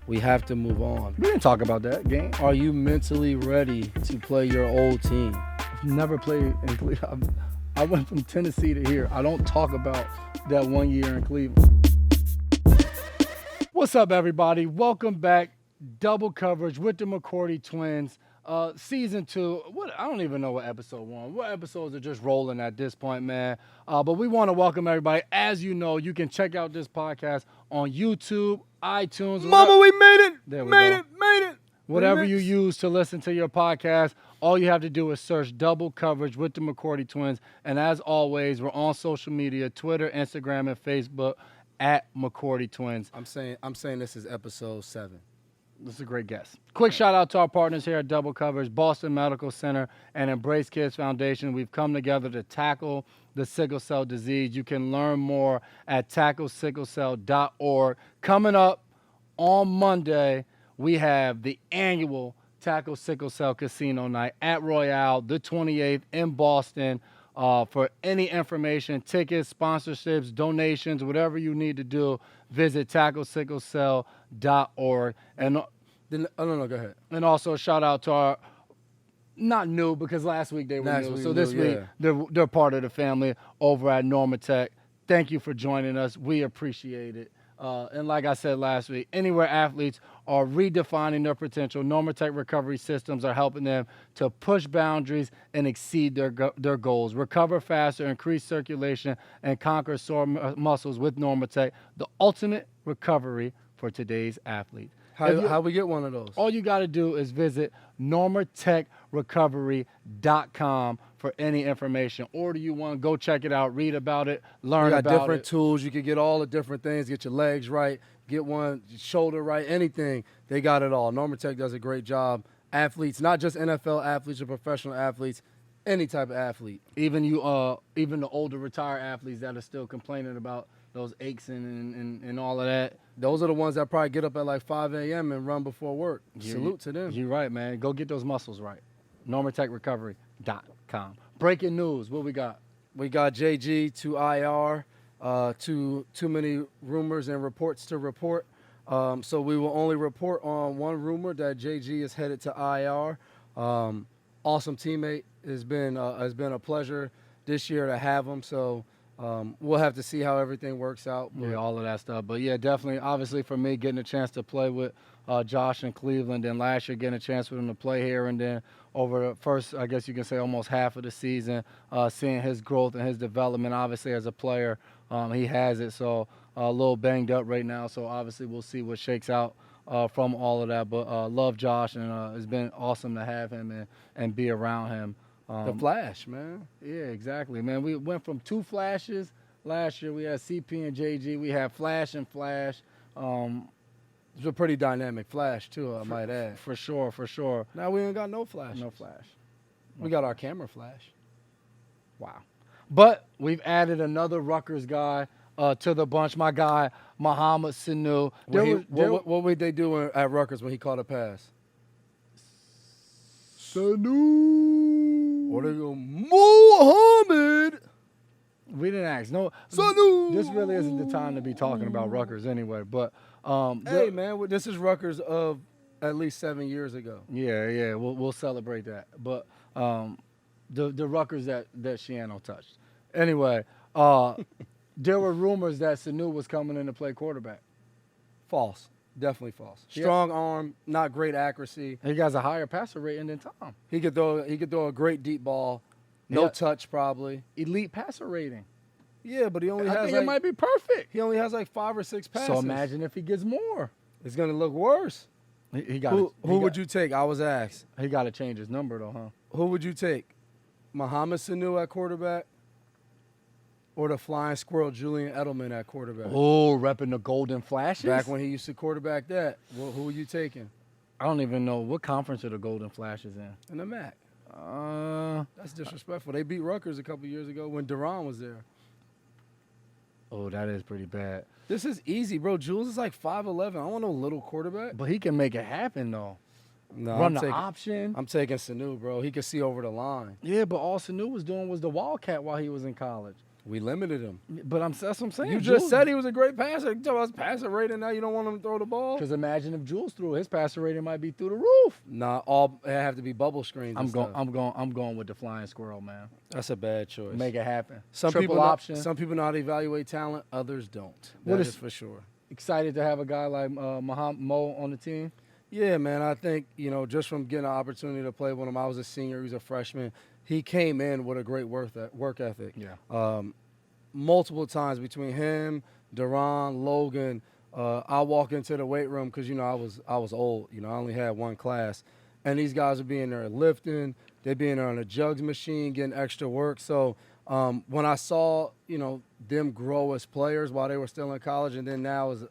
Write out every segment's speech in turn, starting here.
We have to move on. We didn't talk about that game. Are you mentally ready to play your old team? I've never played in Cleveland. I went from Tennessee to here. I don't talk about that 1 year in Cleveland. What's up, everybody? Welcome back. Double coverage with the McCourty twins. Season 2. I don't even know what episode 1. What episodes are just rolling at this point, man. But we want to welcome everybody. As you know, you can check out this podcast on YouTube, iTunes. Mama, we made it. There we made go. it. Made it. Whatever you use to listen to your podcast, all you have to do is search Double Coverage with the McCourty twins. And as always, we're on social media, Twitter, Instagram, and Facebook at McCourty twins. I'm saying this is episode 7. This is a great guess. Quick shout out to our partners here at Double Coverage, Boston Medical Center and Embrace Kids Foundation. We've come together to tackle the sickle cell disease. You can learn more at tacklesicklecell.org. Coming up on Monday, we have the annual Tackle Sickle Cell Casino Night at Royale, the 28th in Boston. For any information, tickets, sponsorships, donations, whatever you need to do, visit tacklesicklecell.org. And No, go ahead. And also shout out to our, not new because last week they were new. So this week they're part of the family over at Normatech. Thank you for joining us. We appreciate it. And like I said last week, anywhere athletes are redefining their potential, Normatech recovery systems are helping them to push boundaries and exceed their goals. Recover faster, increase circulation, and conquer sore muscles with Normatech, the ultimate recovery for today's athlete. How we get one of those? All you got to do is visit normatechrecovery.com for any information. Or do you want to go check it out, read about it, learn about it? You got different tools. You can get all the different things, get your legs right, get one shoulder right, anything. They got it all. Normatech does a great job. Athletes, not just NFL athletes or professional athletes, any type of athlete. Even the older retired athletes that are still complaining about those aches and all of that. Those are the ones that probably get up at like 5 a.m. and run before work. Salute to them. You're right, man. Go get those muscles right. NormatechRecovery.com. Breaking news. What we got? We got JG to IR. Too many rumors and reports to report. So we will only report on one rumor that JG is headed to IR. Awesome teammate. Has been a pleasure this year to have him. So we'll have to see how everything works out. Yeah, all of that stuff. But, yeah, definitely, obviously, for me, getting a chance to play with Josh in Cleveland, and last year getting a chance for him to play here, and then over the first, I guess you can say, almost half of the season, seeing his growth and his development, obviously, as a player, he has it. So a little banged up right now, so obviously we'll see what shakes out from all of that. But love Josh, and it's been awesome to have him and be around him. The Flash, man. Yeah, exactly, man. We went from 2 Flashes last year. We had CP and JG. We had Flash and Flash. It's a pretty dynamic Flash, too, I might add. For sure. Now we ain't got no Flash. No Flash. We got our camera Flash. Wow. But we've added another Rutgers guy to the bunch. My guy, Mohamed Sanu. What would they do at Rutgers when he caught a pass? Sanu. Or they go, Mohamed. We didn't ask. No, Sanu. This really isn't the time to be talking about Rutgers anyway. But hey, man, this is Rutgers of at least 7 years ago. Yeah, we'll celebrate that. But the Rutgers that Shiano touched. Anyway, there were rumors that Sanu was coming in to play quarterback. False. Definitely false. Strong arm, not great accuracy. He has a higher passer rating than Tom. He could throw a great deep ball. No touch, probably. Elite passer rating. Yeah, but he only has. I think it might be perfect. He only has like 5 or 6 passes. So imagine if he gets more. It's gonna look worse. Who would you take? I was asked. He got to change his number though, huh? Who would you take? Mohamed Sanu at quarterback, or the flying squirrel Julian Edelman at quarterback? Oh, repping the Golden Flashes. Back when he used to quarterback that. Who were you taking? I don't even know what conference are the Golden Flashes in. In the MAC. That's disrespectful. They beat Rutgers a couple years ago when Duran was there. Oh, that is pretty bad. This is easy, bro. Jules is like 5'11". I want no little quarterback. But he can make it happen, though. No, Run the option. I'm taking Sanu, bro. He can see over the line. Yeah, but all Sanu was doing was the Wildcat while he was in college. We limited him. But that's what I'm saying. You just said he was a great passer. You tell us passer rating now. You don't want him to throw the ball. Because imagine if Jules threw, his passer rating might be through the roof. Nah, all it have to be bubble screens. I'm going with the flying squirrel, man. That's a bad choice. Make it happen. Some Triple people option. Some people know how to evaluate talent. Others don't. That is for sure. Excited to have a guy like Mohamed Mo on the team. Yeah, man. I think just from getting an opportunity to play with him, I was a senior. He was a freshman. He came in with a great work ethic. Yeah. Multiple times between him, Duran, Logan, I walk into the weight room because I was old. I only had one class, and these guys are being there lifting. They're being there on a jugs machine, getting extra work. So when I saw them grow as players while they were still in college, and then now as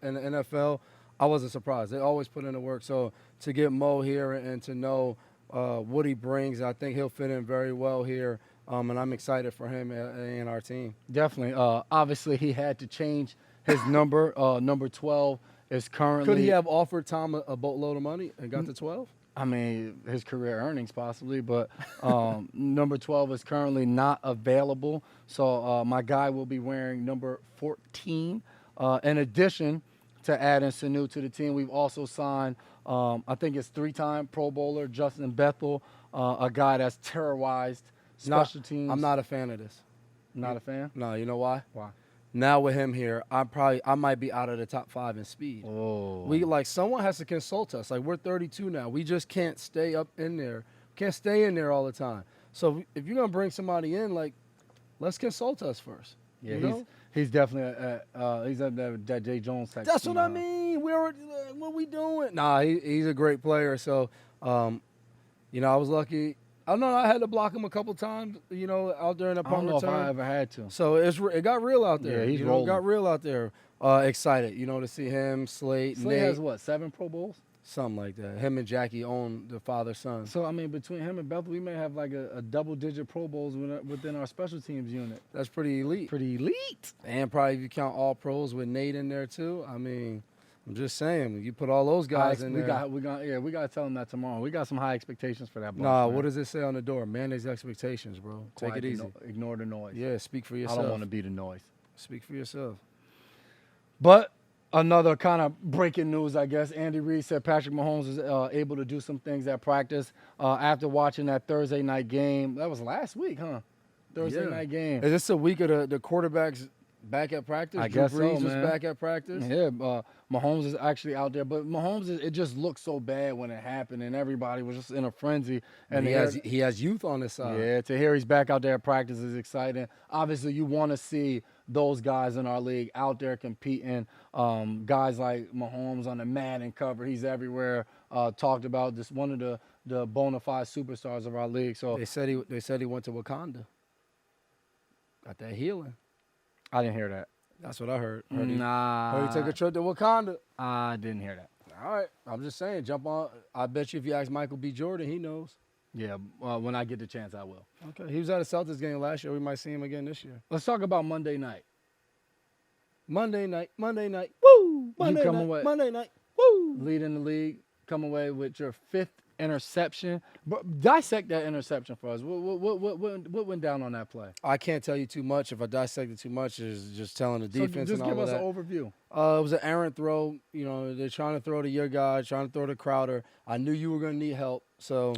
in the NFL, I wasn't surprised. They always put in the work. So to get Mo here and to know what he brings, I think he'll fit in very well here. And I'm excited for him and our team. Definitely. Obviously, he had to change his number. Number 12 is currently. Could he have offered Tom a boatload of money and got to 12? I mean, his career earnings possibly, but number 12 is currently not available. So my guy will be wearing number 14. In addition to adding Sanu to the team, we've also signed, I think it's 3-time Pro Bowler Justin Bethel, a guy that's terrorized special teams. I'm not a fan of this. Not a fan? No, you know why? Why? Now with him here, I might be out of the top 5 in speed. Oh. Someone has to consult us. We're 32 now. We just can't stay up in there. Can't stay in there all the time. So if you're gonna bring somebody in, let's consult us first. Yeah, he's definitely he's at that Jay Jones type. That's what I mean. What we doing? Nah, he's a great player. So I was lucky. I don't know. I had to block him a couple times, out there in the punt return. I don't know if I ever had to. So it got real out there. Yeah, he's rolling. It got real out there. Excited, to see him, Slate, Nate. Has what, 7 Pro Bowls? Something like that. Him and Jackie own the father-son. So, I mean, between him and Bethel, we may have a double-digit Pro Bowls within our special teams unit. That's pretty elite. Pretty elite. And probably if you count all pros with Nate in there, too. I mean, I'm just saying, you put all those guys in there. We got to tell them that tomorrow. We got some high expectations for that. What does it say on the door? Manage expectations, bro. Take it easy. Ignore the noise. Yeah, speak for yourself. I don't want to be the noise. Speak for yourself. But another kind of breaking news, I guess. Andy Reid said Patrick Mahomes was able to do some things at practice after watching that Thursday night game. That was last week, huh? Thursday night game. Is this a week of the quarterbacks back at practice? I guess Drew Brees so, man. was back at practice. Yeah, Mahomes is actually out there, but Mahomes it just looked so bad when it happened, and everybody was just in a frenzy. And he has youth on his side. Yeah, to hear he's back out there at practice is exciting. Obviously, you want to see those guys in our league out there competing. Guys like Mahomes on the Madden cover, he's everywhere. Talked about this one of the bona fide superstars of our league. So they said he went to Wakanda. Got that healing. I didn't hear that. That's what I heard. Heard he took a trip to Wakanda. I didn't hear that. All right. I'm just saying, jump on. I bet you if you ask Michael B. Jordan, he knows. Yeah, when I get the chance, I will. Okay. He was at a Celtics game last year. We might see him again this year. Let's talk about Monday night. Monday night. Woo! Monday night. Woo! Leading the league. Come away with your 5th interception. But dissect that interception for us. What went down on that play? I can't tell you too much. If I dissect it too much, is just telling the defense. So just and all give us that. an overview. It was an errant throw. They're trying to throw to your guy, trying to throw to Crowder. I knew you were going to need help, so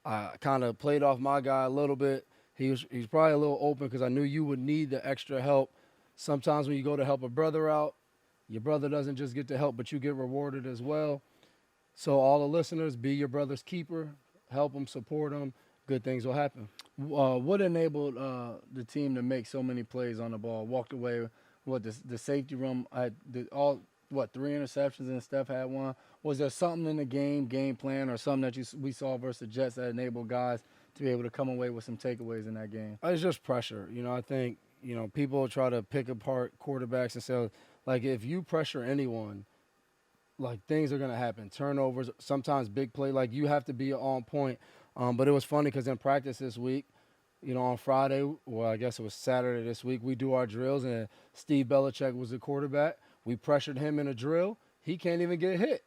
I kind of played off my guy a little bit. He's probably a little open because I knew you would need the extra help. Sometimes when you go to help a brother out, your brother doesn't just get the help, but you get rewarded as well. So all the listeners, be your brother's keeper. Help them, support them. Good things will happen. What enabled the team to make so many plays on the ball? Walked away. The safety room had 3 interceptions and Steph had 1. Was there something in the game plan, or something that we saw versus the Jets that enabled guys to be able to come away with some takeaways in that game? It's just pressure. I think people try to pick apart quarterbacks and say, if you pressure anyone, things are going to happen. Turnovers, sometimes big play. You have to be on point. But it was funny because in practice this week, on Friday, well, I guess it was Saturday this week, we do our drills, and Steve Belichick was the quarterback. We pressured him in a drill. He can't even get hit.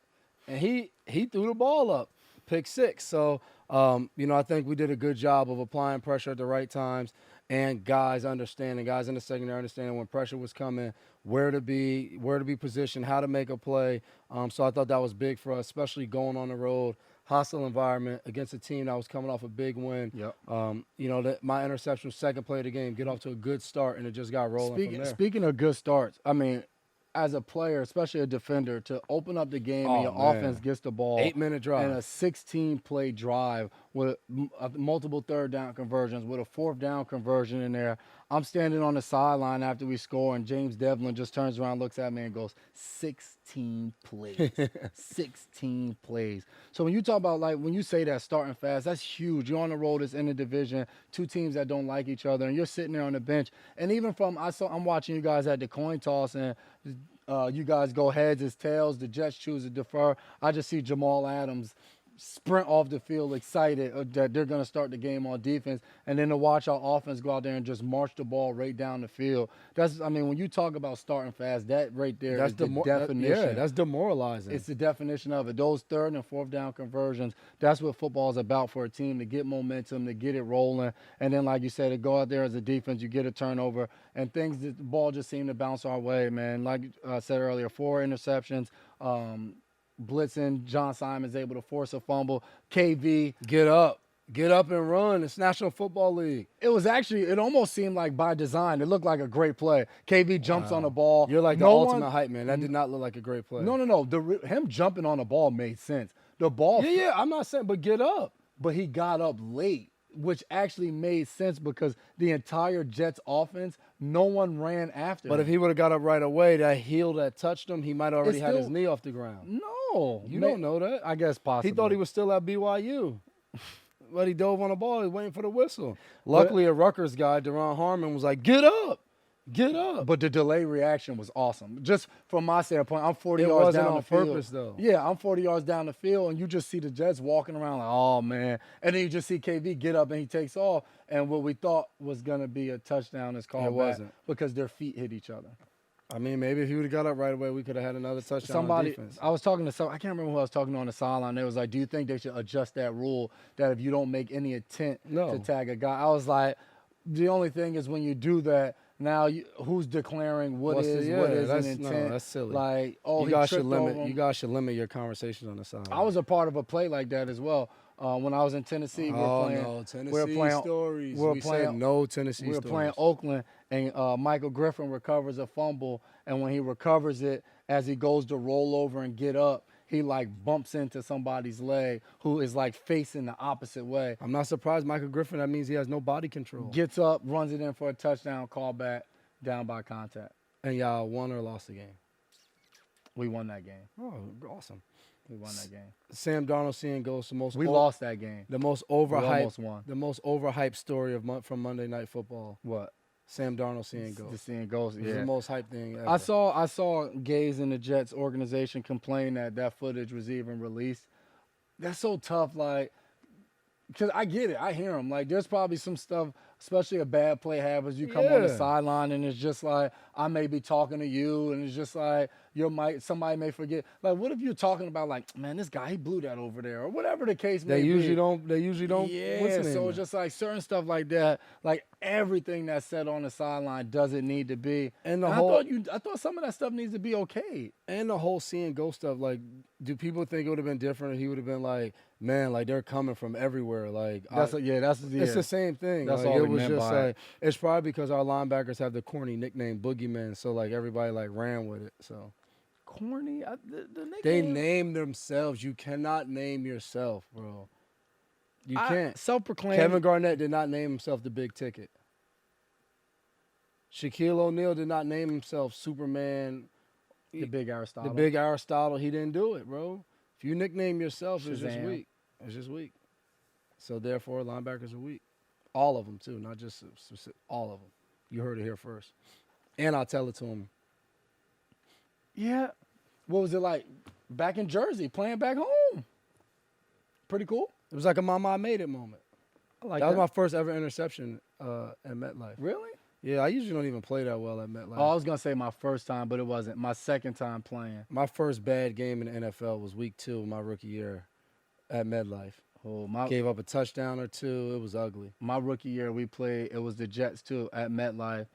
And he threw the ball up, pick 6. So, I think we did a good job of applying pressure at the right times. and guys in the secondary understanding when pressure was coming, where to be positioned, how to make a play. So I thought that was big for us, especially going on the road, hostile environment against a team that was coming off a big win. Yep. My interception was second play of the game, get off to a good start, and it just got rolling from there. Speaking of good starts, I mean, as a player, especially a defender, to open up the game and your offense gets the ball. 8-minute drive. And a 16-play drive with multiple third down conversions, with a fourth down conversion in there. I'm standing on the sideline after we score, and James Devlin just turns around, looks at me, and goes, 16 plays. 16 plays. So when you talk about, like, when you say that starting fast, that's huge. You're on the road, it's in the division, two teams that don't like each other, and you're sitting there on the bench. And even I'm watching you guys at the coin toss, and you guys go heads, it's tails, the Jets choose to defer. I just see Jamal Adams sprint off the field excited that they're going to start the game on defense, and then to watch our offense go out there and just march the ball right down the field. When you talk about starting fast, that right there is the definition. That's demoralizing. It's the definition of it. Those third and fourth down conversions, that's what football is about for a team, to get momentum, to get it rolling, and then, like you said, to go out there as a defense, you get a turnover, and the ball just seemed to bounce our way, man. Like I said earlier, 4 interceptions, blitzing, John Simon's able to force a fumble. KV. Get up and run. It's National Football League. It almost seemed like by design. It looked like a great play. KV jumps on the ball. You're like the ultimate hype man. That did not look like a great play. No. Him jumping on the ball made sense. The ball. Yeah, I'm not saying, but get up. But he got up late, which actually made sense because the entire Jets offense, no one ran after him. But if he would have got up right away, that heel that touched him, he might have already had his knee off the ground. No. You don't know that. I guess possibly. He thought he was still at BYU. But he dove on the ball. He was waiting for the whistle. Luckily, a Rutgers guy, Deron Harmon, was like, get up. Get up. But the delay reaction was awesome. Just from my standpoint, I'm 40 yards down the field. It wasn't on purpose, though. Yeah, I'm 40 yards down the field, and you just see the Jets walking around like, oh, man. And then you just see KV get up, and he takes off. And what we thought was going to be a touchdown is called back because their feet hit each other. I mean, maybe if he would have got up right away, we could have had another touchdown on defense. I was talking to I can't remember who I was talking to on the sideline. They was like, do you think they should adjust that rule that if you don't make any attempt to tag a guy? I was like, the only thing is when you do that, now who's declaring what is an intent? No, that's silly. Like, you guys should limit your conversations on the sideline. I was a part of a play like that as well. When I was in Tennessee, Tennessee stories. We said no Tennessee stories. We were playing Oakland, and Michael Griffin recovers a fumble, and when he recovers it, as he goes to roll over and get up, he like bumps into somebody's leg who is like facing the opposite way. I'm not surprised, Michael Griffin. That means he has no body control. Gets up, runs it in for a touchdown, call back, down by contact. And y'all won or lost the game? We won that game. Oh, awesome. We won that game. Sam Darnold seeing ghosts. We lost that game. The most overhyped. We almost won. The most overhyped story from Monday Night Football. What? Sam Darnold seeing ghosts. The seeing ghosts. Yeah. It's the most hyped thing ever. I saw Gaze in the Jets organization complain that footage was even released. That's so tough. Like, because I get it. I hear them. Like, there's probably some stuff, especially a bad play happens. You come on the sideline and it's just like, I may be talking to you, and it's just like, somebody may forget. Like, what if you're talking about, like, man, this guy, he blew that over there, or whatever the case may be. They usually don't. Yeah, so it's just like certain stuff like that, like everything that's said on the sideline doesn't need to be. And I thought some of that stuff needs to be okay. And the whole seeing ghost stuff, like, do people think it would have been different if he would have been like, man, like, they're coming from everywhere. Like, it's the same thing. That's like, all it was meant just by like, it's probably because our linebackers have the corny nickname boogeymen, so like everybody like ran with it. So corny, the nickname. They name themselves. You cannot name yourself, bro. You can't. Self-proclaimed. Kevin Garnett did not name himself the Big Ticket. Shaquille O'Neal did not name himself Superman. The Big Aristotle. The Big Aristotle. He didn't do it, bro. If you nickname yourself, it's just weak. It's just weak. So therefore, linebackers are weak. All of them too, not just all of them. You heard it here first. And I'll tell it to them. Yeah. What was it like back in Jersey, playing back home? Pretty cool. It was like a mama I made it moment. That was my first ever interception at MetLife. Really? Yeah, I usually don't even play that well at MetLife. Oh, I was going to say my first time, but it wasn't. My second time playing. My first bad game in the NFL was week 2 of my rookie year at MetLife. Gave up a touchdown or two. It was ugly. My rookie year, we played. It was the Jets too at MetLife.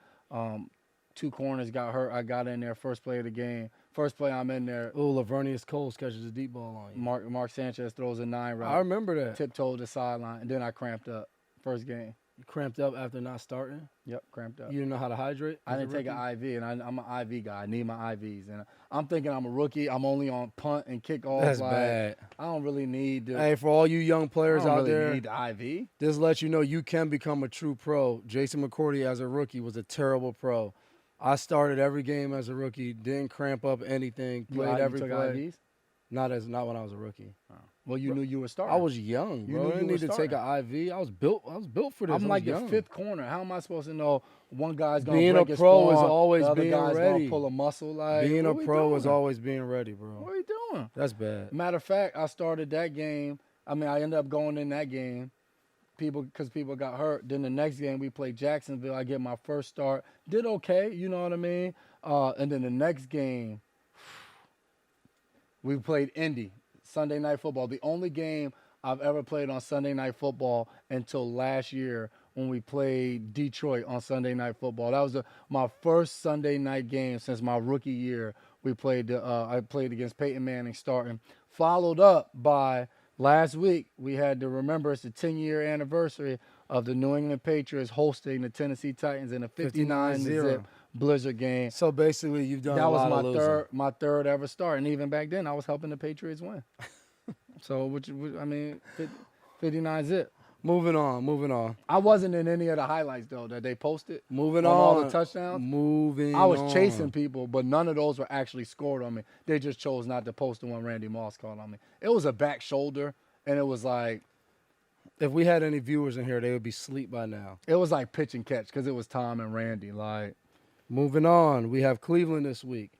2 corners got hurt. I got in there first play of the game. First play I'm in there. Oh, Lavernius Coles catches a deep ball on you. Mark Sanchez throws a 9 route. I remember that. Tiptoed the sideline, and then I cramped up. First game. You cramped up after not starting? Yep, cramped up. You didn't know how to hydrate? I didn't take an IV, and I'm an IV guy. I need my IVs. And I'm thinking I'm a rookie. I'm only on punt and kickoff. That's bad. I don't really need to. Hey, for all you young players out there, need the IV. This lets you know you can become a true pro. Jason McCourty, as a rookie, was a terrible pro. I started every game as a rookie, didn't cramp up anything, played every play. IVs? Not when I was a rookie. Oh. Well, you knew you were starting. I was young, bro. I didn't need to take an IV. I was built for this. I'm like the 5th corner. How am I supposed to know one guy's gonna being break a pro is always the other being guy's ready. Gonna pull a muscle? Like being a pro is always being ready, bro. What are you doing? That's bad. Matter of fact, I started that game. I ended up going in that game. Because people got hurt. Then the next game we played Jacksonville. I get my first start. Did okay, you know what I mean? And then the next game, we played Indy, Sunday Night Football. The only game I've ever played on Sunday Night Football until last year when we played Detroit on Sunday Night Football. That was my first Sunday night game since my rookie year. I played against Peyton Manning starting. Followed up by last week, we had to remember it's the 10-year anniversary of the New England Patriots hosting the Tennessee Titans in a 59-0 blizzard game. So basically, you've done a lot of losing. That was my third ever start, and even back then, I was helping the Patriots win. So, 59-0. Moving on. I wasn't in any of the highlights, though, that they posted. Moving on. On. All the touchdowns. I was chasing people, but none of those were actually scored on me. They just chose not to post the one Randy Moss called on me. It was a back shoulder, and it was like... If we had any viewers in here, they would be asleep by now. It was like pitch and catch because it was Tom and Randy. Moving on. We have Cleveland this week.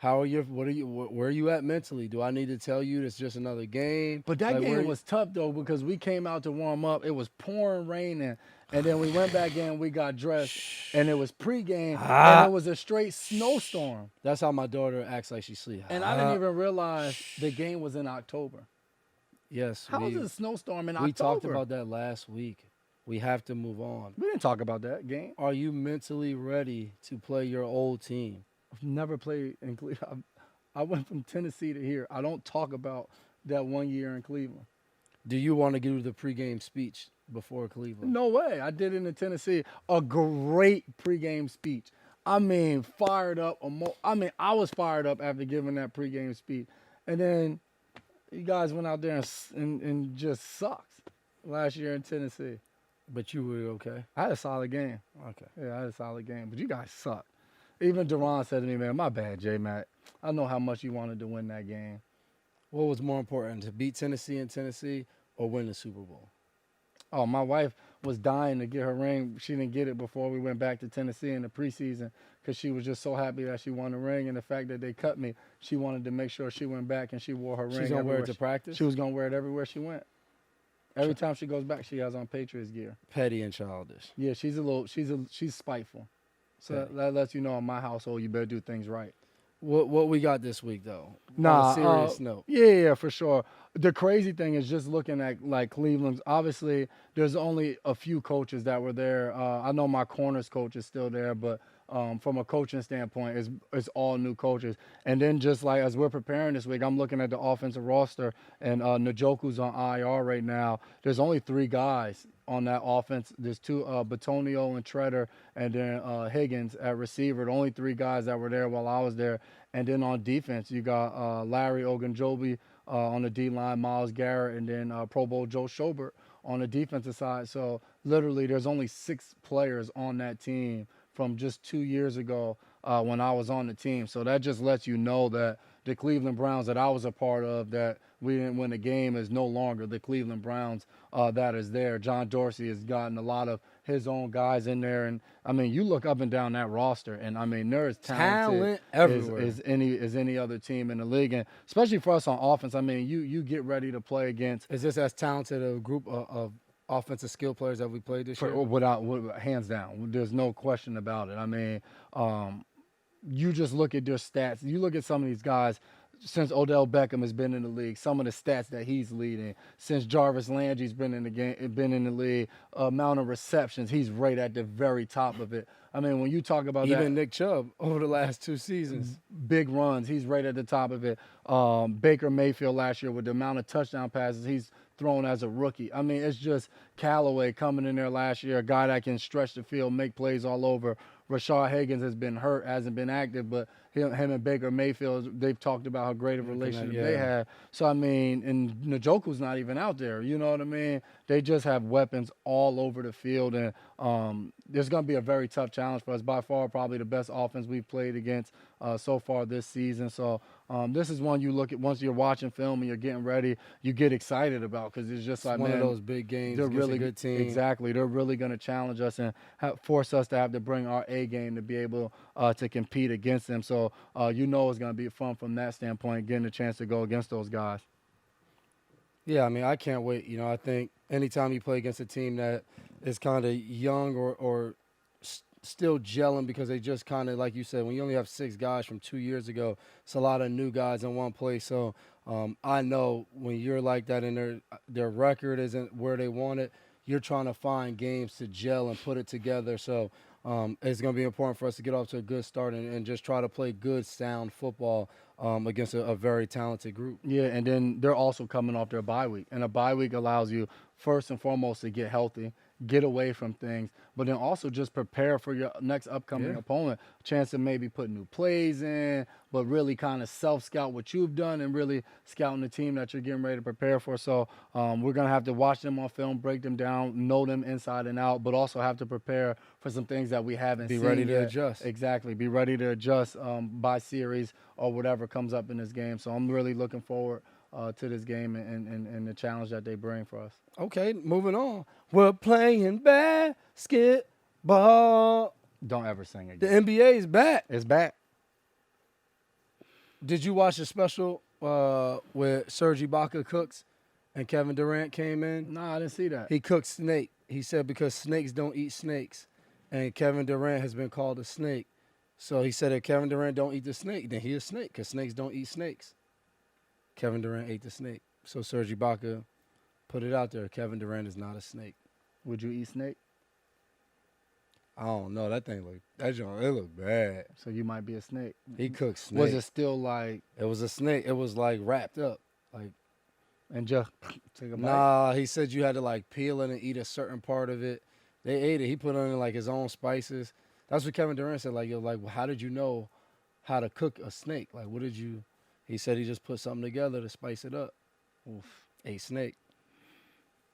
Where are you at mentally? Do I need to tell you it's just another game? But that game was tough, though, because we came out to warm up. It was pouring, raining, and then we went back in, we got dressed, and it was pregame, and it was a straight snowstorm. That's how my daughter acts like she sleeps. And I didn't even realize the game was in October. Yes. How was it a snowstorm in October? We talked about that last week. We have to move on. We didn't talk about that game. Are you mentally ready to play your old team? I've never played in Cleveland. I went from Tennessee to here. I don't talk about that 1 year in Cleveland. Do you want to give the pregame speech before Cleveland? No way. I did it in Tennessee. A great pregame speech. Fired up. I was fired up after giving that pregame speech. And then you guys went out there and just sucked last year in Tennessee. But you were okay? I had a solid game. Okay. Yeah, I had a solid game. But you guys sucked. Even Duran said to me, man, my bad, J-Mac. I know how much you wanted to win that game. What was more important, to beat Tennessee in Tennessee or win the Super Bowl? Oh, my wife was dying to get her ring. She didn't get it before we went back to Tennessee in the preseason because she was just so happy that she won the ring. And the fact that they cut me, she wanted to make sure she went back and she wore her ring. She's going to wear it to practice? She was going to wear it everywhere she went. Every time she goes back, she has on Patriots gear. Petty and childish. Yeah, she's spiteful. So that lets you know in my household you better do things right. What we got this week, though? Nah, on a serious note. Yeah, for sure. The crazy thing is just looking at like Cleveland's. Obviously, there's only a few coaches that were there. I know my corners coach is still there, but from a coaching standpoint, it's all new coaches. And then just like as we're preparing this week, I'm looking at the offensive roster, and Njoku's on IR right now. There's only 3 guys on that offense. There's 2, Batonio and Treader, and then Higgins at receiver. The only 3 guys that were there while I was there. And then on defense, you got Larry Ogunjobi on the D-line, Myles Garrett, and then Pro Bowl Joe Schobert on the defensive side. So literally there's only 6 players on that team from just 2 years ago when I was on the team. So that just lets you know that the Cleveland Browns that I was a part of that we didn't win the game is no longer the Cleveland Browns that is there. John Dorsey has gotten a lot of his own guys in there. And, you look up and down that roster, and, there is talent everywhere. As any other team in the league. And especially for us on offense, you get ready to play against. Is this as talented a group of offensive skill players that we played this year? Without hands down. There's no question about it. You just look at their stats. You look at some of these guys since Odell Beckham has been in the league, some of the stats that he's leading, since Jarvis Landry's been in the game, been in the league, amount of receptions, he's right at the very top of it. I mean, when you talk about even Nick Chubb over the last 2 seasons, big runs, he's right at the top of it. Baker Mayfield last year with the amount of touchdown passes he's thrown as a rookie. I mean, it's just Callaway coming in there last year, a guy that can stretch the field, make plays all over. Rashard Higgins has been hurt, hasn't been active, but him and Baker Mayfield, they've talked about how great a relationship they have. So, I mean, and Njoku's not even out there. You know what I mean? They just have weapons all over the field, and there's going to be a very tough challenge for us. By far, probably the best offense we've played against so far this season. So, this is one you look at once you're watching film and you're getting ready, you get excited about because it's just like, one man, of those big games. They're really a good team. Exactly. They're really going to challenge us and force us to have to bring our A game to be able to compete against them. So, you know it's going to be fun from that standpoint, getting a chance to go against those guys. Yeah, I mean, I can't wait. You know, I think anytime you play against a team that is kind of young or still gelling because they just kind of, like you said, when you only have 6 guys from 2 years ago, it's a lot of new guys in one place. So I know when you're like that and their record isn't where they want it, you're trying to find games to gel and put it together. So it's going to be important for us to get off to a good start and just try to play good, sound football against a very talented group. Yeah, and then they're also coming off their bye week. And a bye week allows you, first and foremost, to get healthy, get away from things, but then also just prepare for your next upcoming opponent. A chance to maybe put new plays in, but really kind of self-scout what you've done and really scouting the team that you're getting ready to prepare for. So we're going to have to watch them on film, break them down, know them inside and out, but also have to prepare for some things that we haven't seen. Be ready to yet. adjust. Exactly. Be ready to adjust by series or whatever comes up in this game. So I'm really looking forward to this game and the challenge that they bring for us. Okay, moving on. We're playing basketball. Don't ever sing The again. NBA is back. It's back. Did you watch the special where Serge Ibaka cooks and Kevin Durant came in? No, I didn't see that. He cooked snake. He said because snakes don't eat snakes, and Kevin Durant has been called a snake. So he said if Kevin Durant don't eat the snake, then he a snake because snakes don't eat snakes. Kevin Durant ate the snake. So Serge Ibaka put it out there. Kevin Durant is not a snake. Would you eat snake? I don't know. That thing it looked bad. So you might be a snake. He cooked snake. Was it still like? It was a snake. It was like wrapped up. Like, and just take a bite? nah, he said you had to like peel it and eat a certain part of it. They ate it. He put on like his own spices. That's what Kevin Durant said. Like, well, how did you know how to cook a snake? Like, what did you? He said he just put something together to spice it up. Oof. A snake.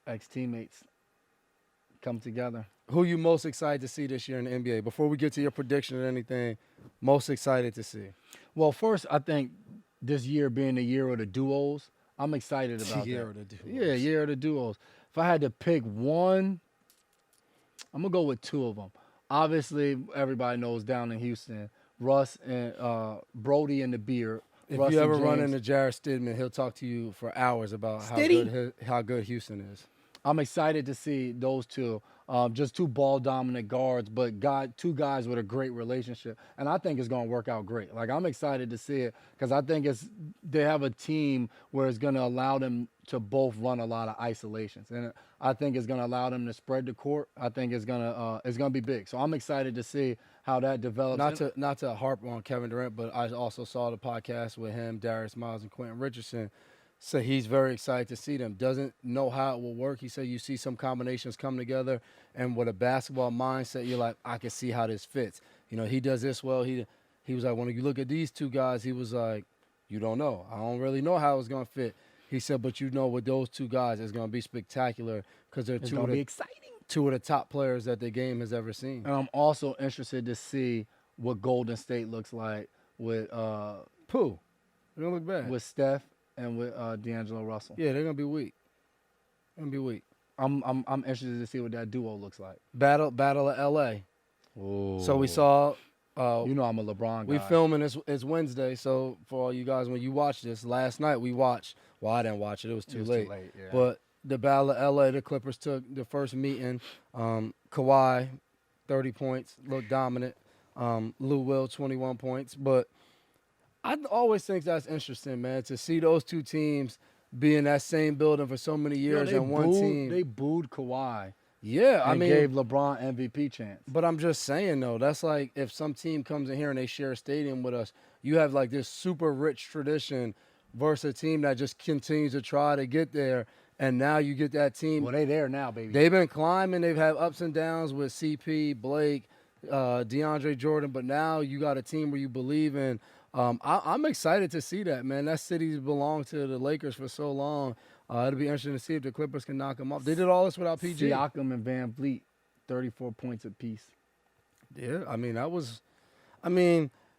Ex-teammates come together. Who you most excited to see this year in the NBA? Before we get to your prediction or anything, most excited to see? Well, first, I think this year being the year of the duos, I'm excited about Year that. of the duos. Yeah, year of the duos. If I had to pick one, I'm going to go with 2 of them. Obviously, everybody knows down in Houston, Russ and Brody and the Beard. If Russ you ever and run James. into Jared Stidman, he'll talk to you for hours about how good Houston is. I'm excited to see those two. Just 2 ball-dominant guards, but 2 guys with a great relationship. And I think it's going to work out great. Like, I'm excited to see it because I think they have a team where it's going to allow them to both run a lot of isolations. And I think it's going to allow them to spread the court. I think it's going to be big. So I'm excited to see how that develops. Not to harp on Kevin Durant, but I also saw the podcast with him, Darius Miles, and Quentin Richardson. So he's very excited to see them. Doesn't know how it will work. He said you see some combinations come together, and with a basketball mindset, you're like, I can see how this fits. You know, he does this well. He was like, when you look at these 2 guys, he was like, you don't know. I don't really know how it's going to fit. He said, but you know with those 2 guys, it's going to be spectacular because they're 2 of the top players that the game has ever seen. And I'm also interested to see what Golden State looks like with Pooh. They don't look bad. with Steph and with D'Angelo Russell. Yeah, they're going to be weak. I'm interested to see what that duo looks like. Battle of L.A. Ooh. So we saw you know I'm a LeBron guy. We filming it's Wednesday, so for all you guys, when you watch this, last night we watched. Well, I didn't watch it; it was too late. Yeah. But the Battle of LA, the Clippers took the first meeting. Kawhi, 30 points, looked dominant. Lou Will, 21 points. But I always think that's interesting, man, to see those two teams be in that same building for so many years and one team. They booed Kawhi. Yeah, I mean, gave LeBron MVP chance. But I'm just saying, though, that's like if some team comes in here and they share a stadium with us, you have like this super rich tradition versus a team that just continues to try to get there. And now you get that team. Well, they there now, baby. They've been climbing. They've had ups and downs with CP, Blake, DeAndre Jordan. But now you got a team where you believe in. I'm excited to see that, man. That city's belonged to the Lakers for so long. It'll be interesting to see if the Clippers can knock them off. They did all this without PG. Siakam and Van Vliet, 34 points apiece. Yeah,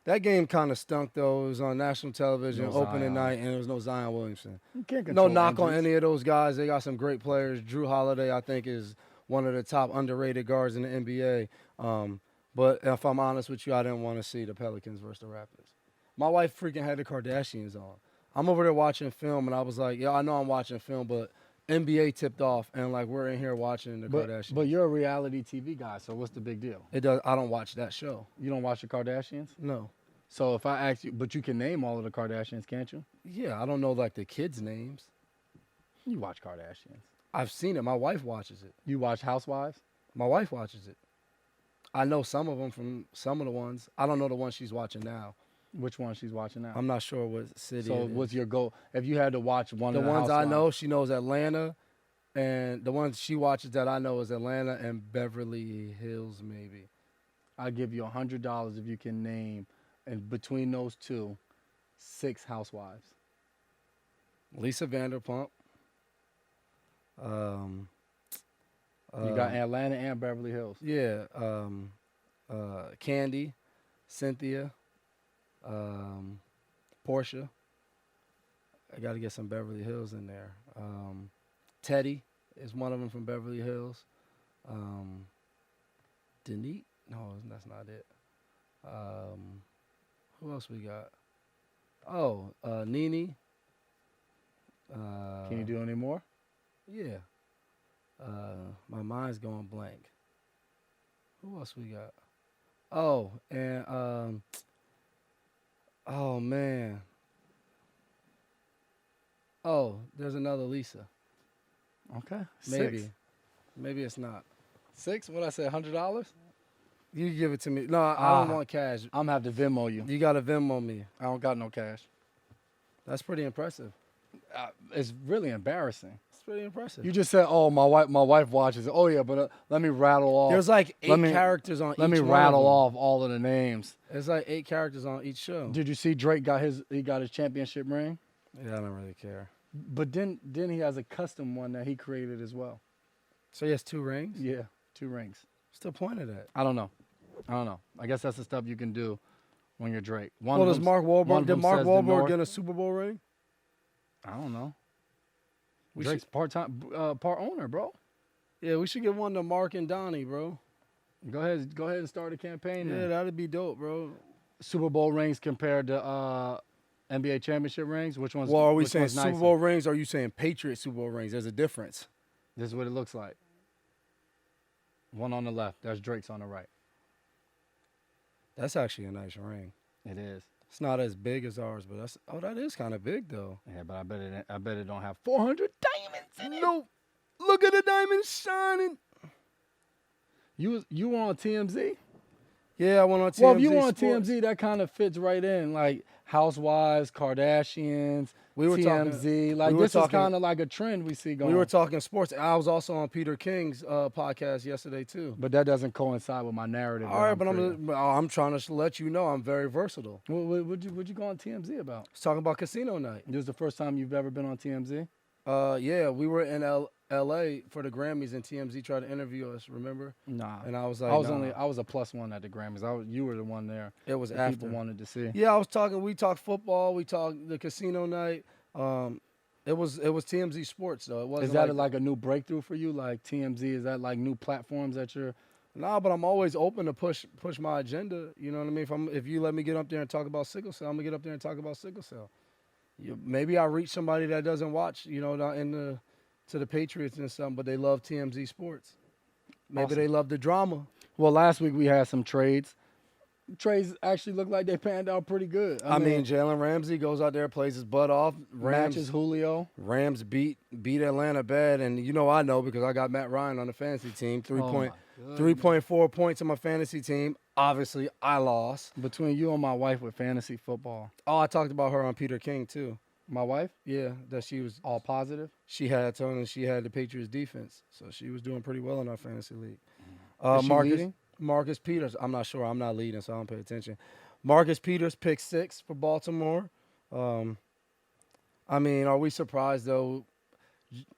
that game kind of stunk, though. It was on national television, opening night, and there was no Zion Williamson. You can't control no knock injuries. on any of those guys. They got some great players. Drew Holiday, I think, is one of the top underrated guards in the NBA. But if I'm honest with you, I didn't want to see the Pelicans versus the Raptors. My wife freaking had the Kardashians on. I'm over there watching film, and I was like, yeah, I know I'm watching film, but NBA tipped off, and like we're in here watching the Kardashians. But you're a reality TV guy, so what's the big deal? I don't watch that show. You don't watch the Kardashians? No. So if I ask you, but you can name all of the Kardashians, can't you? Yeah, I don't know like the kids' names. You watch Kardashians. I've seen it. My wife watches it. You watch Housewives? My wife watches it. I know some of them from some of the ones. I don't know the ones she's watching now. Which one she's watching now? I'm not sure what city. So what's your goal? If you had to watch one of the ones Housewives, I know, she knows Atlanta, and the ones she watches that I know is Atlanta and Beverly Hills, maybe. I'll give you $100 if you can name, and between those two, 6 Housewives. Lisa Vanderpump. You got Atlanta and Beverly Hills. Yeah. Candy, Cynthia. Portia. I got to get some Beverly Hills in there. Teddy is one of them from Beverly Hills. Denise? No, that's not it. Who else we got? Oh, Nene. Can you do any more? Yeah. My mind's going blank. Who else we got? Oh, and oh, man. Oh, there's another Lisa. Okay. Maybe. 6. Maybe it's not. 6? What I say, $100? You give it to me. No, I don't want cash. I'm going to have to Venmo you. You got to Venmo me. I don't got no cash. That's pretty impressive. It's really embarrassing. It's pretty impressive. You just said, "Oh, my wife watches it." Oh yeah, but let me rattle off. There's like 8 characters on each one. Let me rattle off all of the names. There's like 8 characters on each show. Did you see Drake got his championship ring? Yeah, I don't really care. But then he has a custom one that he created as well. So he has 2 rings? Yeah, 2 rings. What's the point of that? I don't know. I guess that's the stuff you can do when you're Drake. Did Mark Wahlberg get a Super Bowl ring? I don't know. Drake's part owner, bro. Yeah, we should give one to Mark and Donnie, bro. Go ahead and start a campaign. Yeah, that'd be dope, bro. Super Bowl rings compared to NBA championship rings. Which one's? Well, are we saying Super Bowl rings? Or are you saying Patriot Super Bowl rings? There's a difference. This is what it looks like. One on the left. That's Drake's on the right. That's actually a nice ring. It is. It's not as big as ours, but that is kind of big though. Yeah, but I bet it don't have 400 diamonds in it. No, look at the diamonds shining. You on TMZ? Yeah, I went on TMZ. Well, if you on Sports. TMZ, that kind of fits right in, like Housewives, Kardashians, TMZ. This is kind of like a trend we see going. We were talking sports. I was also on Peter King's podcast yesterday too. But that doesn't coincide with my narrative. All right, but I'm trying to let you know I'm very versatile. What'd you go on TMZ about? I was talking about casino night. This is the first time you've ever been on TMZ? Yeah, we were in L.A. for the Grammys, and TMZ tried to interview us. Remember? Nah. And I was like, I was a +1 at the Grammys. You were the one there. It was that after. people wanted to see. Yeah, we talked football. We talked the casino night. It was TMZ Sports though. It wasn't. Is that like a new breakthrough for you? Like TMZ? Is that like new platforms that you're? Nah, but I'm always open to push my agenda. You know what I mean? If you let me get up there and talk about sickle cell, I'm gonna get up there and talk about sickle cell. Maybe I reach somebody that doesn't watch, to the Patriots and something, but they love TMZ Sports. Maybe they love the drama. Well, last week we had some trades. trades actually look like they panned out pretty good. I mean, Jalen Ramsey goes out there, plays his butt off. Matches Julio. Rams beat Atlanta bad, and I know because I got Matt Ryan on the fantasy team. 3.4 points on my fantasy team. Obviously, I lost. Between you and my wife with fantasy football. Oh, I talked about her on Peter King too. My wife? Yeah, that she was all positive. She had tone, and she had the Patriots defense, so she was doing pretty well in our fantasy league. Is she leading? Marcus Peters. I'm not sure. I'm not leading, so I don't pay attention. Marcus Peters picked 6 for Baltimore. I mean, are we surprised though?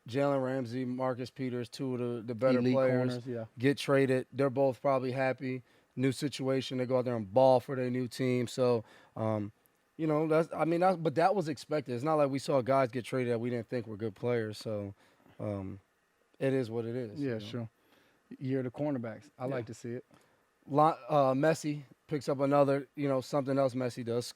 Jalen Ramsey, Marcus Peters, 2 of the better elite players, corners, get traded. They're both probably happy. New situation. They go out there and ball for their new team. So, but that was expected. It's not like we saw guys get traded that we didn't think were good players. So, it is what it is. Yeah, sure. Year of the cornerbacks. I like to see it. Messi picks up another, something else Messi does.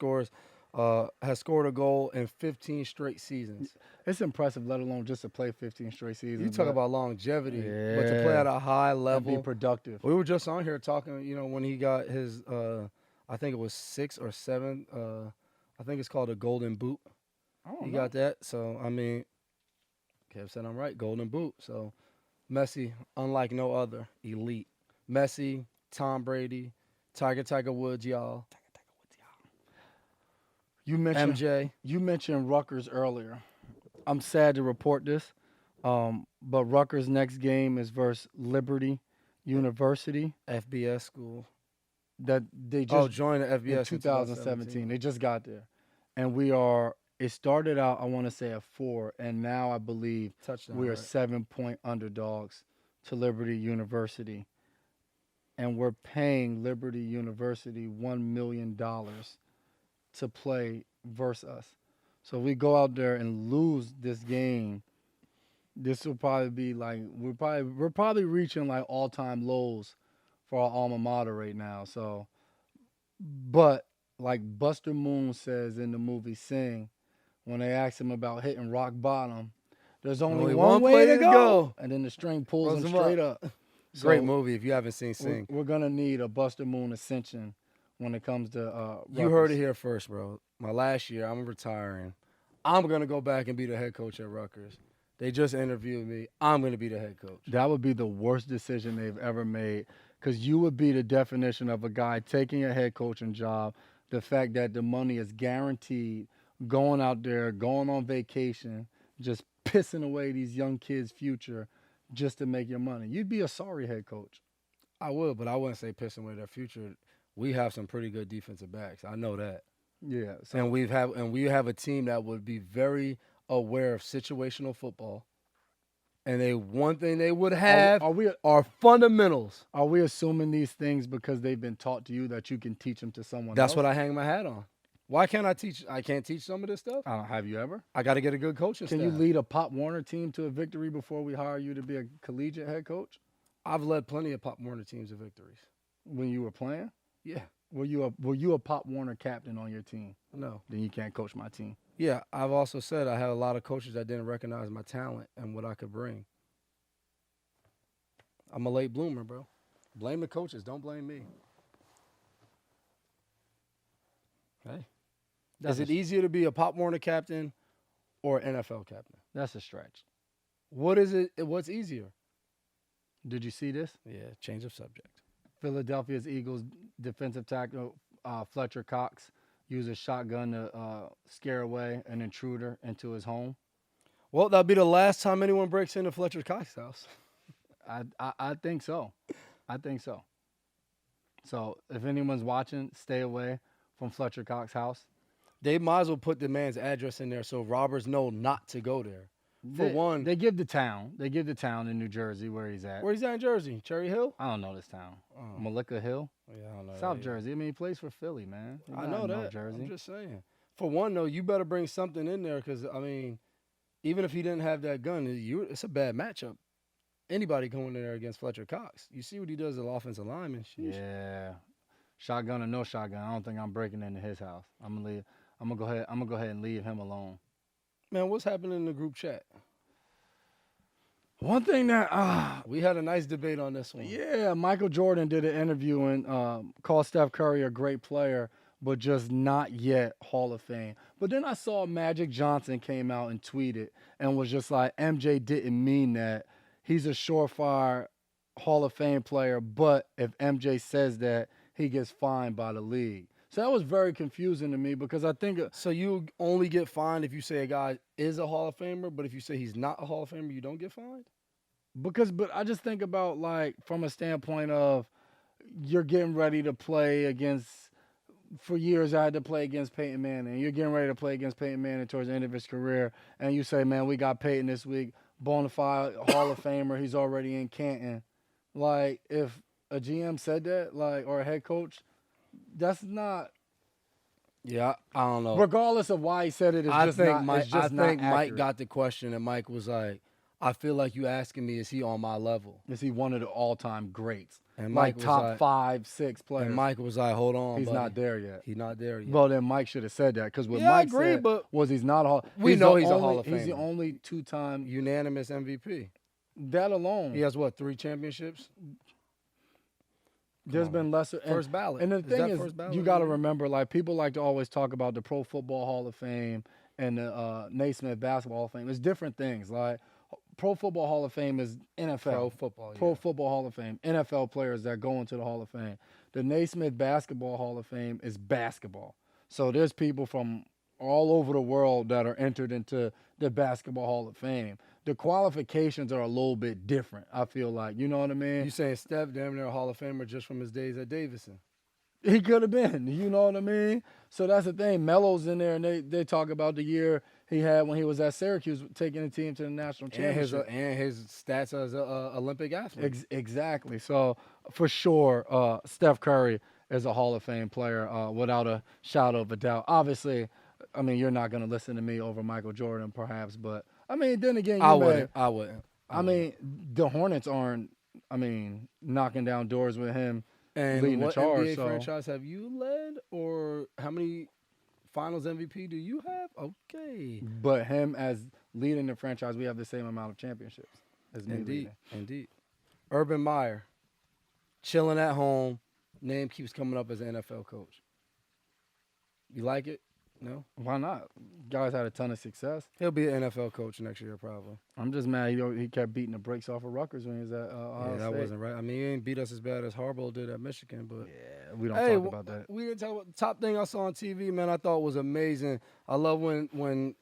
Has scored a goal in 15 straight seasons. It's impressive, let alone just to play 15 straight seasons. You talk about longevity, but to play at a high level. And be productive. We were just on here talking, when he got his, I think it was 6 or 7, I think it's called a golden boot. He got that. So, I mean, Kev said I'm right, golden boot. So, Messi, unlike no other, elite. Messi, Tom Brady, Tiger Woods, y'all. You mentioned MJ. You mentioned Rutgers earlier. I'm sad to report this, but Rutgers' next game is versus Liberty University. FBS school. That they just joined the FBS in 2017. They just got there, and we are. It started out, I want to say, at 4, and now I believe we are 7-point underdogs to Liberty University, and we're paying Liberty University $1 million to play versus us. So we go out there and lose this game. This will probably be like we're probably reaching like all-time lows for our alma mater right now. So, but like Buster Moon says in the movie Sing, when they ask him about hitting rock bottom, there's only one way to go. And then the string pulls him straight up. Great movie if you haven't seen Sing. We're gonna need a Buster Moon ascension when it comes to you heard it here first, bro. My last year, I'm retiring. I'm going to go back and be the head coach at Rutgers. They just interviewed me. I'm going to be the head coach. That would be the worst decision they've ever made because you would be the definition of a guy taking a head coaching job, the fact that the money is guaranteed, going out there, going on vacation, just pissing away these young kids' future just to make your money. You'd be a sorry head coach. I would, but I wouldn't say pissing away their future. We have some pretty good defensive backs. I know that. Yeah. So. And we have a team that would be very aware of situational football. And one thing they would have are fundamentals. Are we assuming these things because they've been taught to you that you can teach them to someone else? That's what I hang my hat on. Why can't I teach? I can't teach some of this stuff? Have you ever? I got to get a good coaching staff. Can you lead a Pop Warner team to a victory before we hire you to be a collegiate head coach? I've led plenty of Pop Warner teams to victories. When you were playing? Yeah. Were you a Pop Warner captain on your team? No. Then you can't coach my team. Yeah, I've also said I had a lot of coaches that didn't recognize my talent and what I could bring. I'm a late bloomer, bro. Blame the coaches. Don't blame me. Hey. Is it easier to be a Pop Warner captain or NFL captain? That's a stretch. What is it? What's easier? Did you see this? Yeah, change of subject. Philadelphia's Eagles defensive tackle Fletcher Cox used a shotgun to scare away an intruder into his home. Well, that'll be the last time anyone breaks into Fletcher Cox's house. I think so. I think so. So if anyone's watching, stay away from Fletcher Cox's house. They might as well put the man's address in there so robbers know not to go there. They give the town. They give the town in New Jersey where he's at. Where he's at in Jersey? Cherry Hill? I don't know this town. Malika Hill? Yeah, I don't know. South Jersey. I mean, he plays for Philly, man. I know that. Jersey. I'm just saying. For one, though, you better bring something in there because, I mean, even if he didn't have that gun, it's a bad matchup. Anybody going in there against Fletcher Cox. You see what he does as an offensive lineman. Sheesh. Yeah. Shotgun or no shotgun, I don't think I'm breaking into his house. I'm gonna go ahead and leave him alone. Man, what's happening in the group chat? One thing that we had a nice debate on this one. Yeah, Michael Jordan did an interview and called Steph Curry a great player, but just not yet Hall of Fame. But then I saw Magic Johnson came out and tweeted and was just like, MJ didn't mean that. He's a surefire Hall of Fame player, but if MJ says that, he gets fined by the league. So that was very confusing to me because I think so you only get fined if you say a guy is a Hall of Famer, but if you say he's not a Hall of Famer, you don't get fined? But I just think about, like, from a standpoint of you're getting ready to play against, for years I had to play against Peyton Manning. You're getting ready to play against Peyton Manning towards the end of his career, and you say, man, we got Peyton this week, bona fide Hall of Famer, he's already in Canton. Like, if a GM said that, like, or a head coach, that's not. Yeah, I don't know. Regardless of why he said it, I think Mike Mike got the question, and Mike was like, I feel like you asking me, is he on my level? Is he one of the all-time greats? And Mike like top 5, 6 players. And Mike was like, hold on, he's buddy. not there yet. He's not there yet. Well, then Mike should have said that because what Yeah, Mike I agree, said but was he's not a Hall. We know he's a Hall of Famer. He's the only 2-time unanimous MVP. That alone. He has what, 3 championships? There's been lesser first ballot. And the thing is, you got to remember, like, people like to always talk about the Pro Football Hall of Fame and the Naismith Basketball Hall of Fame. It's different things. Like, Pro Football Hall of Fame is NFL. Pro football. Pro Football Hall of Fame. NFL players that go into the Hall of Fame. The Naismith Basketball Hall of Fame is basketball. So there's people from all over the world that are entered into the Basketball Hall of Fame. The qualifications are a little bit different, I feel like. You know what I mean? You saying Steph damn near a Hall of Famer just from his days at Davidson? He could have been. You know what I mean? So that's the thing. Melo's in there, and they talk about the year he had when he was at Syracuse taking the team to the national championship. And his stats as an Olympic athlete. Exactly. So, for sure, Steph Curry is a Hall of Fame player without a shadow of a doubt. Obviously, I mean, you're not going to listen to me over Michael Jordan, perhaps, but, I mean, then again, I wouldn't. I mean, the Hornets aren't, knocking down doors with him leading the charge. NBA franchise have you led, or how many Finals MVP do you have? Okay. But him as leading the franchise, we have the same amount of championships as me leading. Indeed. Urban Meyer, chilling at home. Name keeps coming up as an NFL coach. You like it? No? Why not? Guys had a ton of success. He'll be an NFL coach next year, probably. I'm just mad he kept beating the brakes off of Rutgers when he was at Ohio State. That wasn't right. I mean, he ain't beat us as bad as Harbaugh did at Michigan, but yeah, we don't talk about that. We didn't talk about the top thing I saw on TV, man. I thought was amazing. I love when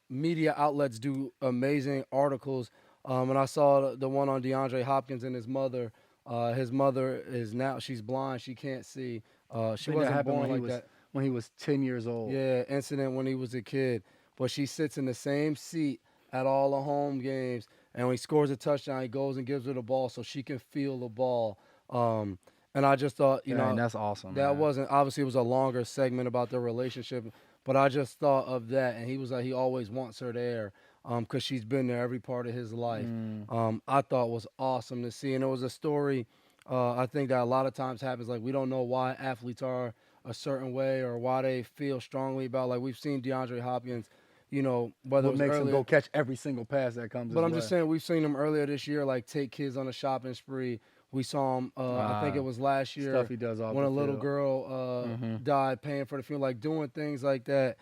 media outlets do amazing articles. And I saw the one on DeAndre Hopkins and his mother. His mother she's blind. She can't see. She wasn't born like that. When he was 10 years old. Yeah, incident when he was a kid. But she sits in the same seat at all the home games. And when he scores a touchdown, he goes and gives her the ball so she can feel the ball. And I just thought, you know. That's awesome. That wasn't, obviously it was a longer segment about their relationship. But I just thought of that. And he was like, he always wants her there because she's been there every part of his life. I thought was awesome to see. And it was a story I think that a lot of times happens. Like, we don't know why athletes are a certain way or why they feel strongly about, like, we've seen DeAndre Hopkins, you know, whether what makes him go catch every single pass that comes But I'm just saying, we've seen him earlier this year, like, take kids on a shopping spree. We saw him, I think it was last year, stuff he does off when the a little field. girl died paying for the funeral, like, doing things like that.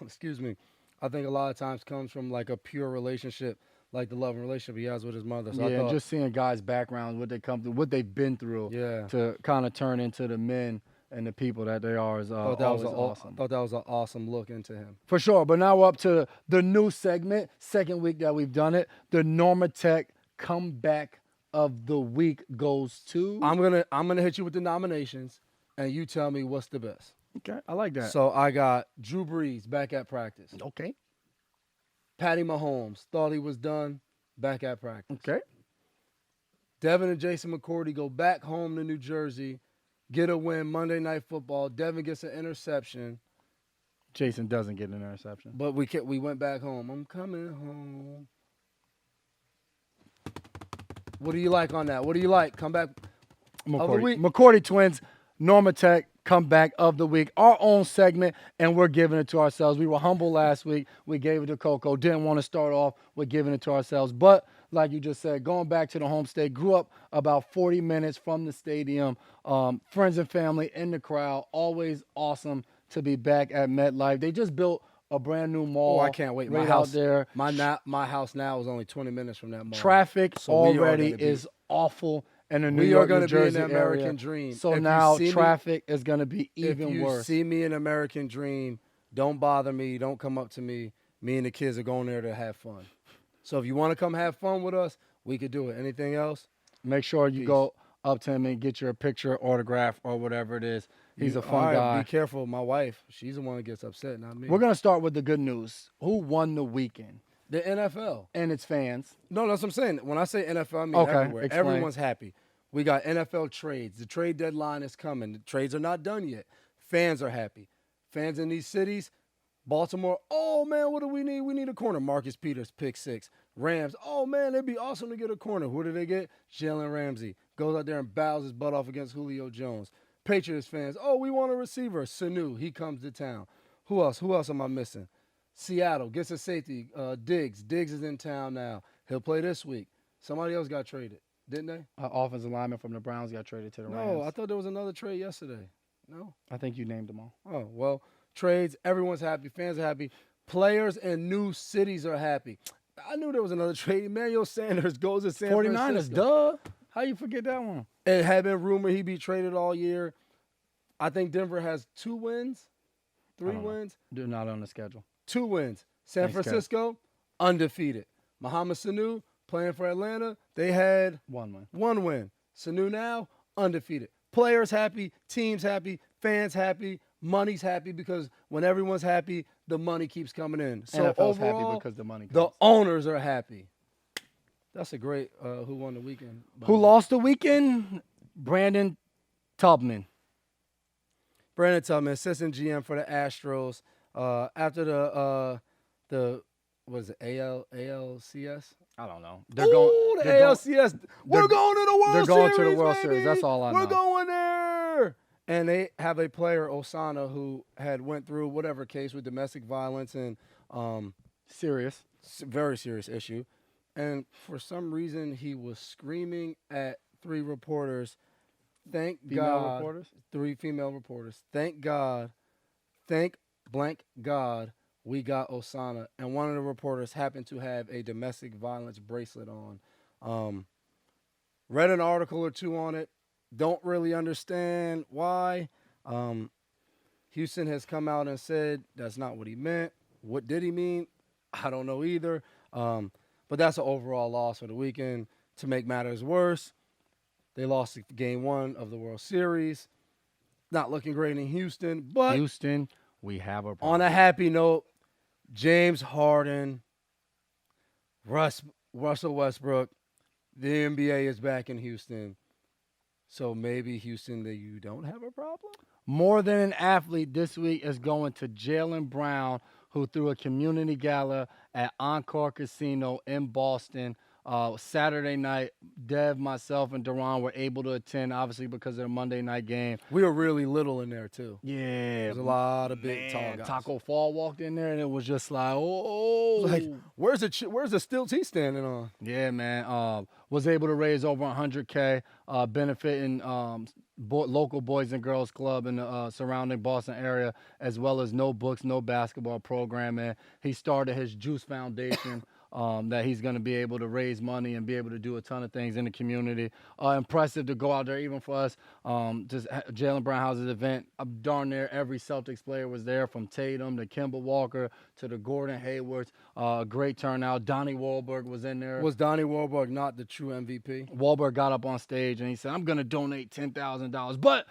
Excuse me. I think a lot of times comes from, like, a pure relationship, like the loving relationship he has with his mother. So yeah, just seeing guys' backgrounds, what they come through, what they've been through, to kind of turn into the men and the people that they are is awesome. I thought that was an awesome look into him. For sure. But now we're up to the new segment, second week that we've done it. The Normatech comeback of the week goes to. I'm gonna hit you with the nominations, and you tell me what's the best. Okay, I like that. So I got Drew Brees back at practice. Okay. Patty Mahomes thought he was done, back at practice. Okay. Devin and Jason McCourty go back home to New Jersey, get a win Monday Night Football. Devin gets an interception. Jason doesn't get an interception. But we went back home. I'm coming home. What do you like on that? What do you like? Come back. McCourty twins, Normatech comeback of the week, our own segment, and we're giving it to ourselves. We were humble last week. We gave it to Coco. Didn't want to start off with giving it to ourselves. But like you just said, going back to the home state, grew up about 40 minutes from the stadium. Friends and family in the crowd. Always awesome to be back at MetLife. They just built a brand new mall. Oh, I can't wait. Right my house out there. My house now is only 20 minutes from that mall. Traffic already is awful in the New York, New Jersey area. We are going to be in the American dream. So now traffic is going to be even worse. If you see me in American dream, don't bother me. Don't come up to me. Me and the kids are going there to have fun. So if you want to come have fun with us, we could do it. Anything else? Make sure you go up to him and get your picture, autograph, or whatever it is. He's a fun guy. Be careful. My wife, she's the one that gets upset, not me. We're going to start with the good news. Who won the weekend? The NFL. And its fans. No, that's what I'm saying. When I say NFL, I mean everywhere. Explain. Everyone's happy. We got NFL trades. The trade deadline is coming. The trades are not done yet. Fans are happy. Fans in these cities, Baltimore, oh, man, what do we need? We need a corner. Marcus Peters, pick 6. Rams, oh, man, it'd be awesome to get a corner. Who did they get? Jalen Ramsey. Goes out there and bows his butt off against Julio Jones. Patriots fans, oh, we want a receiver. Sanu, he comes to town. Who else? Who else am I missing? Seattle gets a safety. Diggs. Diggs is in town now. He'll play this week. Somebody else got traded, didn't they? Offensive lineman from the Browns got traded to the Rams. No, I thought there was another trade yesterday. No? I think you named them all. Oh, well, trades, everyone's happy. Fans are happy. Players in new cities are happy. I knew there was another trade. Emmanuel Sanders goes to San 49ers, Francisco. duh. How you forget that one? It had been rumored he'd be traded all year. I think Denver has 2 wins, 3 wins. They're not on the schedule. 2 wins. San Francisco, undefeated. Mohamed Sanu playing for Atlanta, they had 1 win. 1 win. Sanu now, undefeated. Players happy, teams happy, fans happy, money's happy because when everyone's happy, the money keeps coming in. So NFL's overall, happy because the money comes. The owners are happy. That's a great who won the weekend. Who lost the weekend? Brandon Taubman. Brandon Taubman, assistant GM for the Astros. After the was it ALCS? I don't know. The ALCS. We're going to the World Series. They're going to the World baby. Series. That's all I know. We're going there. And they have a player, Osana, who had went through whatever case with domestic violence and very serious issue. And for some reason, he was screaming at 3 reporters. Thank God. Reporters? 3 female reporters. Thank God. Thank blank God we got Osana. And one of the reporters happened to have a domestic violence bracelet on. Read an article or 2 on it. Don't really understand why. Houston has come out and said that's not what he meant. What did he mean? I don't know either. But that's an overall loss for the weekend. To make matters worse, they lost game 1 of the World Series. Not looking great in Houston. But Houston, we have a problem. On a happy note, James Harden, Russell Westbrook, the NBA is back in Houston. So maybe Houston, that you don't have a problem? More than an athlete this week is going to Jalen Brown, who threw a community gala at Encore Casino in Boston. Saturday night, Dev, myself, and Duran were able to attend, obviously, because of the Monday night game. We were really little in there, too. Yeah. There's a lot of big, tall guys. Taco Fall walked in there, and it was just like, oh. Like, where's the stilts he's standing on? Yeah, man. Was able to raise over $100K, benefiting local Boys and Girls Club in the surrounding Boston area, as well as No Books, No Basketball programming. He started his Juice Foundation. That he's going to be able to raise money and be able to do a ton of things in the community. Impressive to go out there, even for us. Just Jalen Brown House's event, darn near every Celtics player was there, from Tatum to Kemba Walker to the Gordon Haywards. Great turnout. Donnie Wahlberg was in there. Was Donnie Wahlberg not the true MVP? Wahlberg got up on stage and he said, I'm going to donate $10,000. But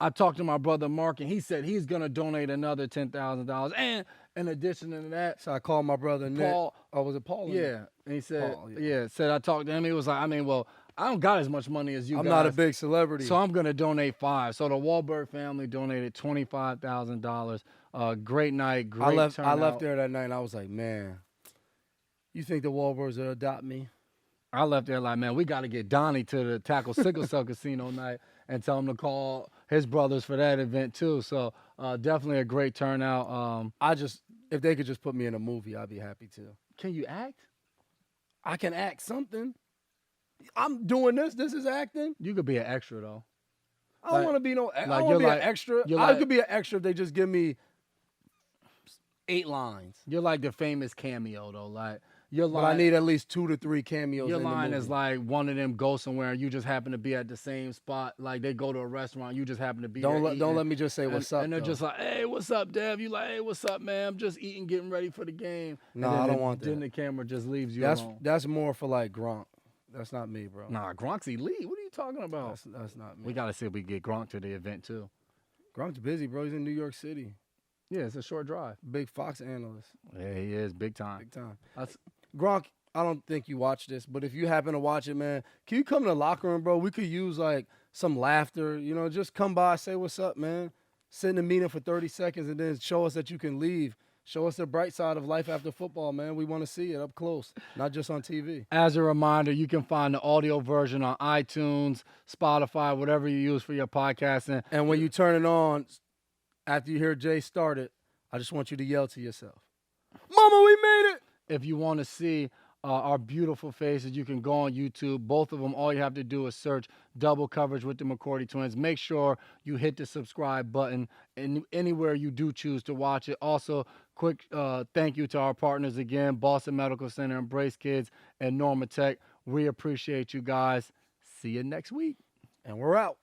I talked to my brother Mark, and he said he's going to donate another $10,000. And in addition to that, so I called my brother Nick. Paul. Oh, was it Paul? Yeah. And he said, Paul, said I talked to him. He was like, I don't got as much money as you guys. I'm not a big celebrity. So I'm going to donate $5,000. So the Wahlberg family donated $25,000. Great night, great turnout. I left there that night, and I was like, man, you think the Wahlbergs will adopt me? I left there like, man, we got to get Donnie to the Tackle Sickle Cell Casino night and tell him to call his brothers for that event too. So definitely a great turnout. If they could just put me in a movie, I'd be happy to. Can you act? I can act something. I'm doing this. This is acting. You could be an extra though. I don't want to be no. I don't want to be an extra. I could be an extra if they just give me 8 lines. You're like the famous cameo though. Like but I need at least 2 to 3 cameos. Your in line the movie. is like one of them go somewhere and you just happen to be at the same spot. Like they go to a restaurant, you just happen to be Don't let me just say what's up. And they're just like, hey, what's up, Dev? You like, hey, what's up, man? I'm just eating, getting ready for the game. No, I don't want that. Then the camera just leaves you alone. That's more for like Gronk. That's not me, bro. Nah, Gronk's elite. What are you talking about? That's not me. We gotta see if we can get Gronk to the event too. Gronk's busy, bro. He's in New York City. Yeah, it's a short drive. Big Fox analyst. Yeah, he is big time. Big time. Gronk, I don't think you watch this, but if you happen to watch it, man, can you come to the locker room, bro? We could use like some laughter. You know, just come by, say what's up, man. Sit in the meeting for 30 seconds and then show us that you can leave. Show us the bright side of life after football, man. We want to see it up close, not just on TV. As a reminder, you can find the audio version on iTunes, Spotify, whatever you use for your podcasting. And when you turn it on, after you hear Jay start it, I just want you to yell to yourself, "Mama, we made it!" If you want to see our beautiful faces, you can go on YouTube. Both of them, all you have to do is search Double Coverage with the McCourty Twins. Make sure you hit the subscribe button anywhere you do choose to watch it. Also, quick thank you to our partners again, Boston Medical Center, Embrace Kids, and Norma Tech. We appreciate you guys. See you next week. And we're out.